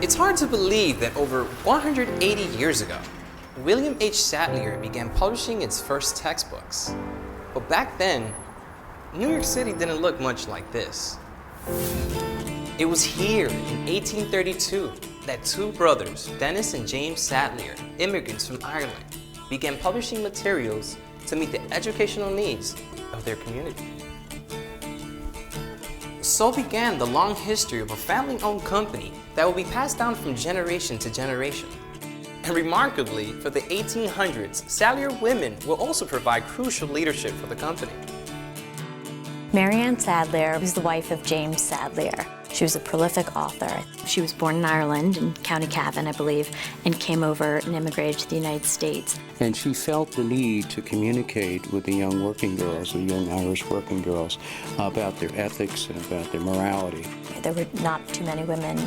It's hard to believe that over 180 years ago, William H. Sadlier began publishing its first textbooks. But back then, New York City didn't look much like this. It was here in 1832 that two brothers, Dennis and James Sadlier, immigrants from Ireland, began publishing materials to meet the educational needs of their community. So began the long history of a family-owned company that will be passed down from generation to generation. And remarkably, for the 1800s, Sadlier women will also provide crucial leadership for the company. Mary Ann Sadlier was the wife of James Sadlier. She was a prolific author. She was born in Ireland, in County Cavan, I believe, and came over and immigrated to the United States. And she felt the need to communicate with the young working girls, the young Irish working girls, about their ethics and about their morality. There were not too many women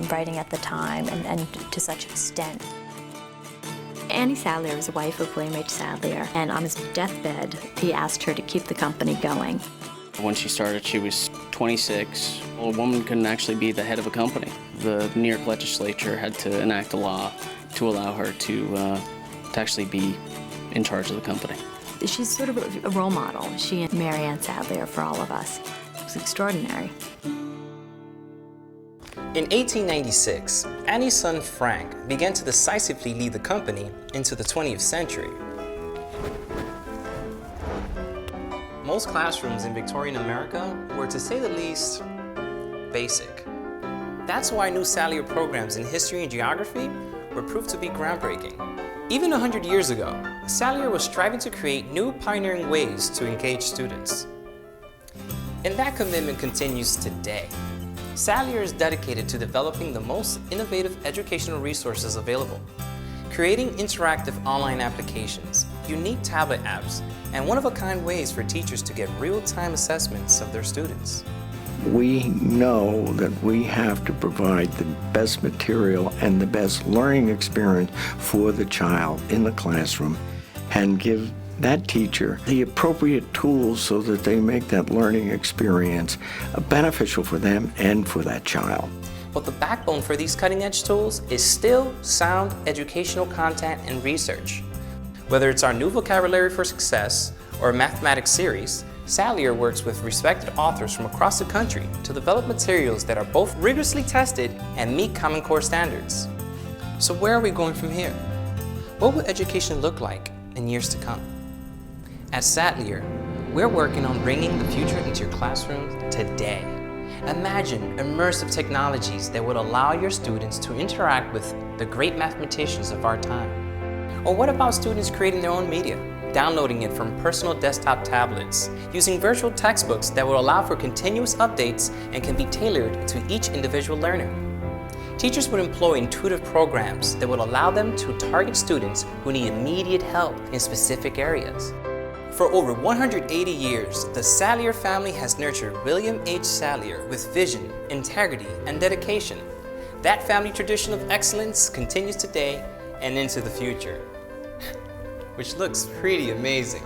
writing at the time, and to such extent. Annie Sadlier was the wife of William H. Sadlier, and on his deathbed, he asked her to keep the company going. When she started, she was 26. Well, a woman couldn't actually be the head of a company. The New York legislature had to enact a law to allow her to actually be in charge of the company. She's sort of a role model, she and Mary Ann Sadlier, for all of us. It was extraordinary. In 1896, Annie's son Frank began to decisively lead the company into the 20th century. Most classrooms in Victorian America were, to say the least, basic. That's why new Sadlier programs in history and geography were proved to be groundbreaking. Even 100 years ago, Sadlier was striving to create new pioneering ways to engage students. And that commitment continues today. Sadlier is dedicated to developing the most innovative educational resources available, creating interactive online applications, unique tablet apps, and one-of-a-kind ways for teachers to get real-time assessments of their students. We know that we have to provide the best material and the best learning experience for the child in the classroom and give that teacher the appropriate tools so that they make that learning experience beneficial for them and for that child. But the backbone for these cutting-edge tools is still sound educational content and research. Whether it's our new Vocabulary for Success or a mathematics series, Sadlier works with respected authors from across the country to develop materials that are both rigorously tested and meet Common Core standards. So where are we going from here? What will education look like in years to come? At Sadlier, we're working on bringing the future into your classroom today. Imagine immersive technologies that would allow your students to interact with the great mathematicians of our time. Or what about students creating their own media, downloading it from personal desktop tablets, using virtual textbooks that will allow for continuous updates and can be tailored to each individual learner? Teachers would employ intuitive programs that would allow them to target students who need immediate help in specific areas. For over 180 years, the Sadlier family has nurtured William H. Sadlier with vision, integrity, and dedication. That family tradition of excellence continues today and into the future, which looks pretty amazing.